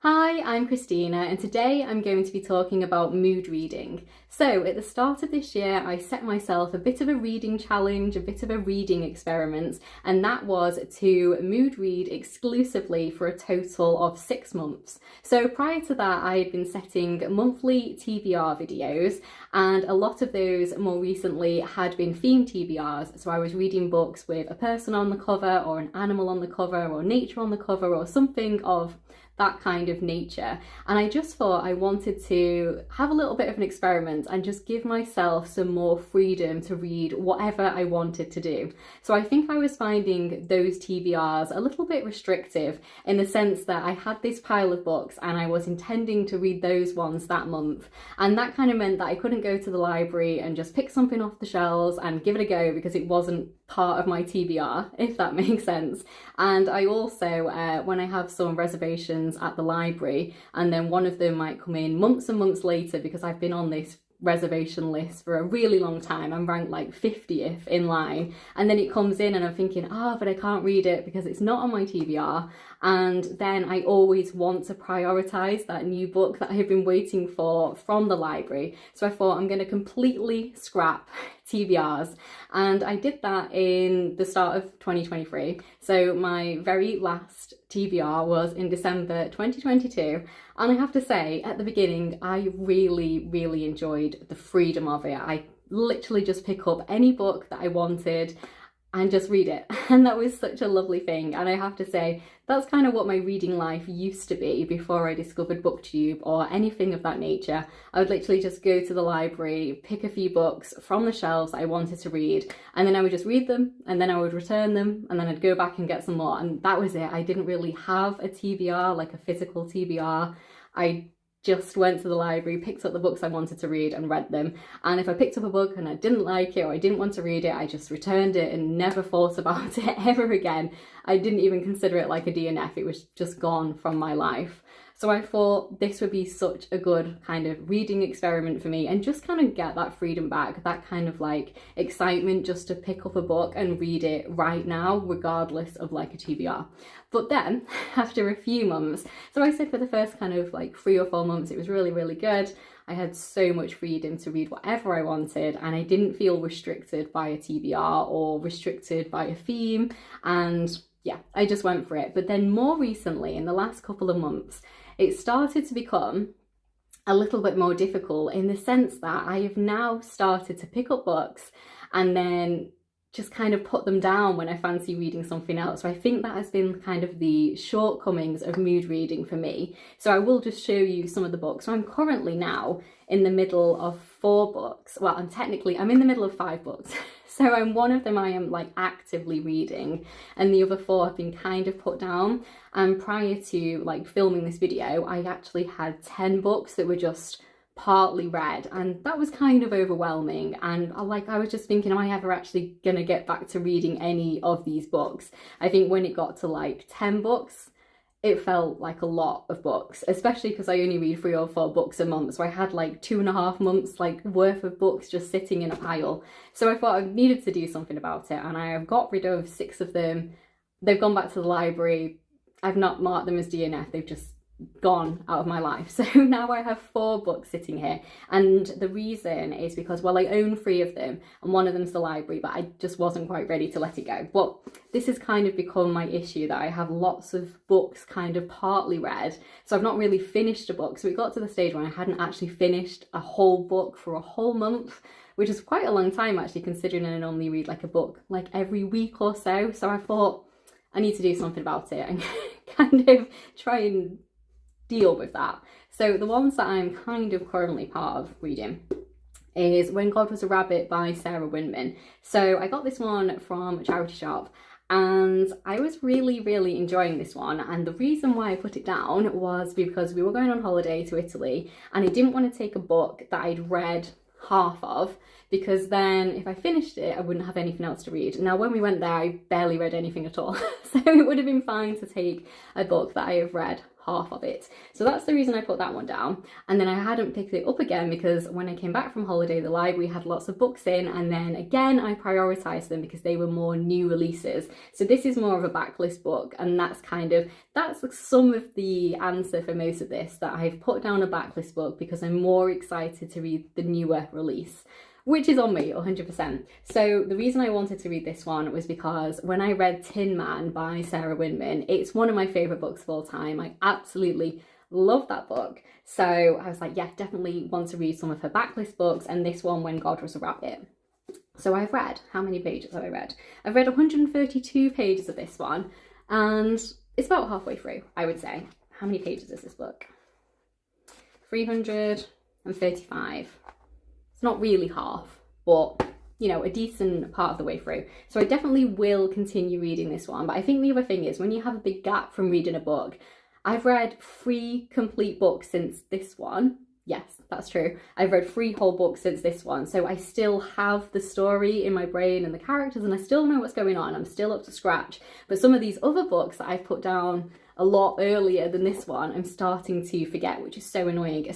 Hi, I'm Christina, and today I'm going to be talking about mood reading. So at the start of this year, I set myself a bit of a reading challenge, a bit of a reading experiment, and that was to mood read exclusively for a total of 6 months. So prior to that, I had been setting monthly TBR videos, and a lot of those more recently had been themed TBRs. So I was reading books with a person on the cover, or an animal on the cover, or nature on the cover, or something of that kind of nature. And I just thought I wanted to have a little bit of an experiment and just give myself some more freedom to read whatever I wanted to do. So I think I was finding those TBRs a little bit restrictive in the sense that I had this pile of books and I was intending to read those ones that month, and that kind of meant that I couldn't go to the library and just pick something off the shelves and give it a go because it wasn't part of my TBR, if that makes sense. And I also, when I have some reservations at the library, and then one of them might come in months and months later because I've been on this reservation list for a really long time, I'm ranked like 50th in line, and then it comes in and I'm thinking, but I can't read it because it's not on my TBR. And then I always want to prioritise that new book that I've been waiting for from the library. So I thought I'm going to completely scrap TBRs, and I did that in the start of 2023. So my very last TBR was in December 2022, and I have to say at the beginning I really enjoyed the freedom of it. I literally just pick up any book that I wanted and just read it, and that was such a lovely thing. And I have to say that's kind of what my reading life used to be before I discovered BookTube or anything of that nature. I would literally just go to the library, pick a few books from the shelves that I wanted to read, and then I would just read them, and then I would return them, and then I'd go back and get some more, and that was it. I didn't really have a TBR, like a physical TBR. I just went to the library, picked up the books I wanted to read and read them. And if I picked up a book and I didn't like it or I didn't want to read it, I just returned it and never thought about it ever again. I didn't even consider it like a DNF. It was just gone from my life. So I thought this would be such a good kind of reading experiment for me, and just kind of get that freedom back, that kind of like excitement just to pick up a book and read it right now, regardless of like a TBR. But then after a few months, so I said for the first kind of like 3 or 4 months, it was really good. I had so much freedom to read whatever I wanted, and I didn't feel restricted by a TBR or restricted by a theme. And yeah, I just went for it. But then more recently, in the last couple of months, it started to become a little bit more difficult in the sense that I have now started to pick up books and then just kind of put them down when I fancy reading something else. So I think that has been kind of the shortcomings of mood reading for me. So I will just show you some of the books. So I'm currently now in the middle of 4 books. Well, I'm in the middle of 5 books. So one of them I am like actively reading, and the other 4 have been kind of put down. And prior to like filming this video, I actually had 10 books that were just partly read, and that was kind of overwhelming. And I was just thinking, am I ever actually gonna get back to reading any of these books? I think when it got to like 10 books, it felt like a lot of books, especially because I only read 3 or 4 books a month. So I had like 2.5 months like worth of books just sitting in a pile. So I thought I needed to do something about it, and I have got rid of 6 of them. They've gone back to the library. I've not marked them as DNF. They've just gone out of my life. So now I have 4 books sitting here, and the reason is because, well, I own 3 of them and one of them's the library, but I just wasn't quite ready to let it go. But this has kind of become my issue, that I have lots of books kind of partly read, so I've not really finished a book. So it got to the stage when I hadn't actually finished a whole book for a whole month, which is quite a long time actually, considering I normally read like a book like every week or so. So I thought I need to do something about it and kind of try and deal with that. So the ones that I'm kind of currently part of reading is When God Was a Rabbit by Sarah Winman. So I got this one from a charity shop, and I was really enjoying this one. And the reason why I put it down was because we were going on holiday to Italy, and I didn't want to take a book that I'd read half of, because then if I finished it, I wouldn't have anything else to read. Now, when we went there, I barely read anything at all. So it would have been fine to take a book that I have read half of it. So that's the reason I put that one down. And then I hadn't picked it up again because when I came back from holiday, the library had lots of books in, and then again I prioritized them because they were more new releases. So this is more of a backlist book, and that's some of the answer for most of this, that I've put down a backlist book because I'm more excited to read the newer release, which is on me 100%. So the reason I wanted to read this one was because when I read Tin Man by Sarah Winman, it's one of my favourite books of all time. I absolutely love that book. So I was like, yeah, definitely want to read some of her backlist books, and this one, When God Was a Rabbit. So I've read, how many pages have I read? I've read 132 pages of this one, and it's about halfway through, I would say. How many pages is this book? 335. Not really half, but you know, a decent part of the way through. So I definitely will continue reading this one. But I think the other thing is, when you have a big gap from reading a book, I've read 3 complete books since this one. Yes, that's true. I've read 3 whole books since this one. So I still have the story in my brain and the characters, and I still know what's going on. I'm still up to scratch. But some of these other books that I've put down a lot earlier than this one, I'm starting to forget, which is so annoying.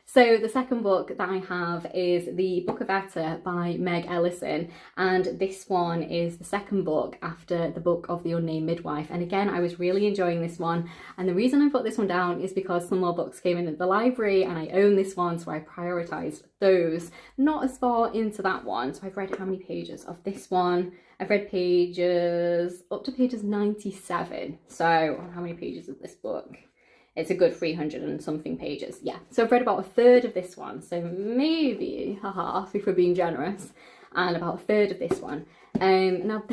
So the second book that I have is The Book of Etta by Meg Elison, and this one is the second book after the book of the Unnamed Midwife. And again, I was really enjoying this one, and the reason I put this one down is because some more books came in at the library and I own this one, so I prioritised those, not as far into that one. So I've read how many pages of this one? I've read pages up to pages 97. So how many pages of this book? It's a good 300 and something pages. Yeah, so I've read about a third of this one, so maybe a half if we're being generous, and about a third of this one. Now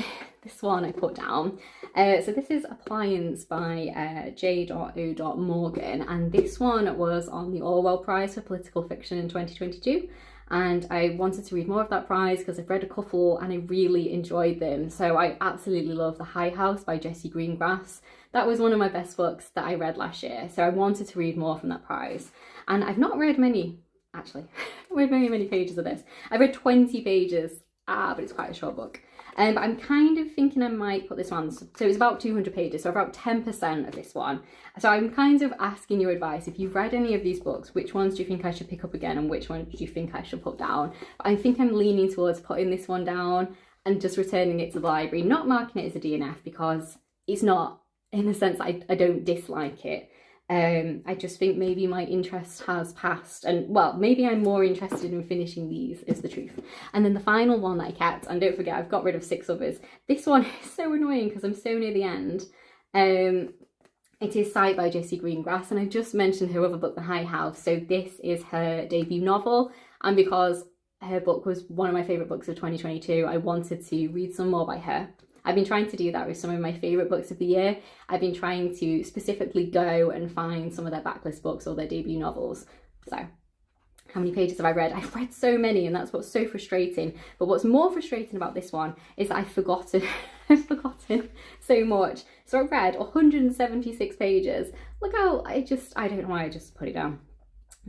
this one I put down. So this is Appliance by J.O. Morgan, and this one was on the Orwell Prize for Political Fiction in 2022. And I wanted to read more of that prize because I've read a couple and I really enjoyed them. So I absolutely love The High House by Jessie Greengrass. That was one of my best books that I read last year. So I wanted to read more from that prize. And I've not read many, actually, I haven't read many pages of this. I've read 20 pages, but it's quite a short book. But I'm kind of thinking I might put this one, so it's about 200 pages, so about 10% of this one. So I'm kind of asking your advice. If you've read any of these books, which ones do you think I should pick up again and which ones do you think I should put down? But I think I'm leaning towards putting this one down and just returning it to the library, not marking it as a DNF because it's not, in the sense I don't dislike it. I just think maybe my interest has passed, and well, maybe I'm more interested in finishing these, is the truth. And then the final one that I kept, and don't forget I've got rid of 6 others. This one is so annoying because I'm so near the end. It is Sight by Jessie Greengrass, and I just mentioned her other book, The High House. So this is her debut novel, and because her book was one of my favourite books of 2022, I wanted to read some more by her. I've been trying to do that with some of my favourite books of the year. I've been trying to specifically go and find some of their backlist books or their debut novels. So how many pages have I read? I've read so many, and that's what's so frustrating. But what's more frustrating about this one is that I've forgotten. I've forgotten so much. So I've read 176 pages. Look how I don't know why I just put it down.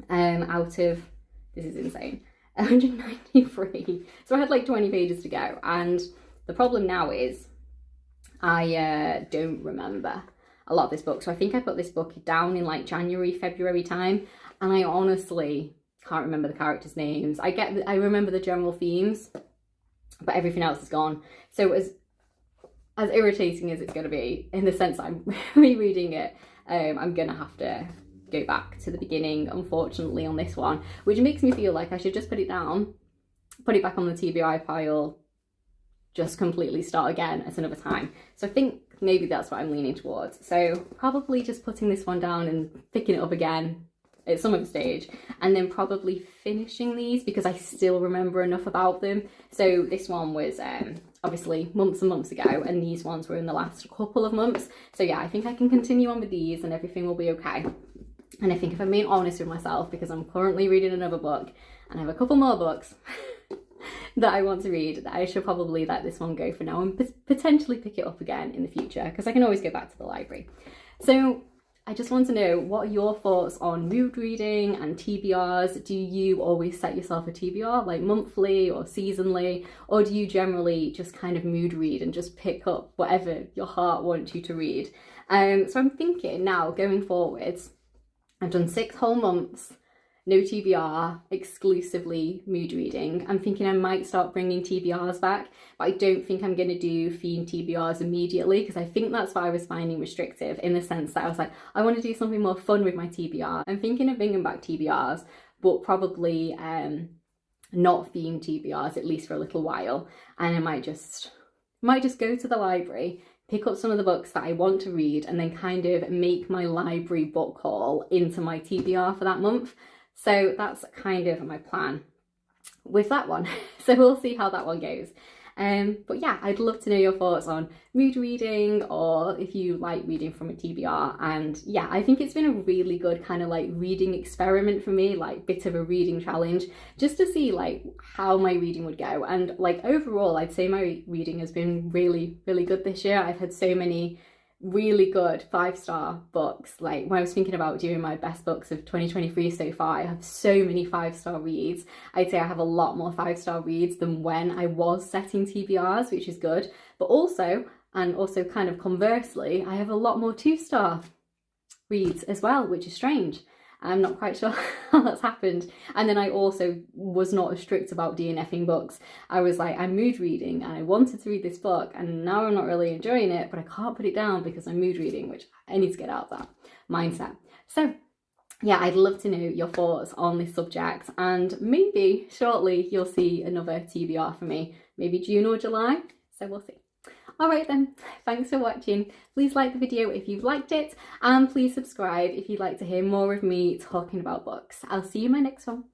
Out of, this is insane, 193. So I had like 20 pages to go, and the problem now is I don't remember a lot of this book. So I think I put this book down in like January, February time, and I honestly can't remember the characters' names. I remember the general themes, but everything else is gone. So as irritating as it's going to be, in the sense I'm rereading it, I'm going to have to go back to the beginning, unfortunately, on this one, which makes me feel like I should just put it down, put it back on the TBR pile, just completely start again at another time. So I think maybe that's what I'm leaning towards. So probably just putting this one down and picking it up again at some other stage, and then probably finishing these because I still remember enough about them. So this one was obviously months and months ago, and these ones were in the last couple of months. So yeah, I think I can continue on with these and everything will be okay. And I think if I'm being honest with myself, because I'm currently reading another book and I have a couple more books that I want to read, that I should probably let this one go for now and potentially pick it up again in the future, because I can always go back to the library. So I just want to know, what are your thoughts on mood reading and TBRs? Do you always set yourself a TBR, like monthly or seasonally, or do you generally just kind of mood read and just pick up whatever your heart wants you to read? So I'm thinking now, going forwards, I've done 6 whole months, no TBR, exclusively mood reading. I'm thinking I might start bringing TBRs back, but I don't think I'm going to do theme TBRs immediately, because I think that's what I was finding restrictive, in the sense that I was like, I want to do something more fun with my TBR. I'm thinking of bringing back TBRs, but probably not theme TBRs, at least for a little while. And I might just go to the library, pick up some of the books that I want to read, and then kind of make my library book haul into my TBR for that month. So that's kind of my plan with that one. So we'll see how that one goes. But yeah, I'd love to know your thoughts on mood reading, or if you like reading from a TBR. And yeah, I think it's been a really good kind of like reading experiment for me, like bit of a reading challenge, just to see like how my reading would go. And like overall, I'd say my reading has been really, really good this year. I've had so many really good 5-star books. Like when I was thinking about doing my best books of 2023 so far, I have so many 5-star reads. I'd say I have a lot more 5-star reads than when I was setting TBRs, which is good. But also kind of conversely, I have a lot more 2-star reads as well, which is strange. I'm not quite sure how that's happened. And then I also was not as strict about DNFing books. I was like, I'm mood reading and I wanted to read this book, and now I'm not really enjoying it, but I can't put it down because I'm mood reading, which I need to get out of that mindset. So yeah, I'd love to know your thoughts on this subject, and maybe shortly you'll see another TBR from me, maybe June or July, so we'll see. Alright then, thanks for watching. Please like the video if you've liked it, and please subscribe if you'd like to hear more of me talking about books. I'll see you in my next one.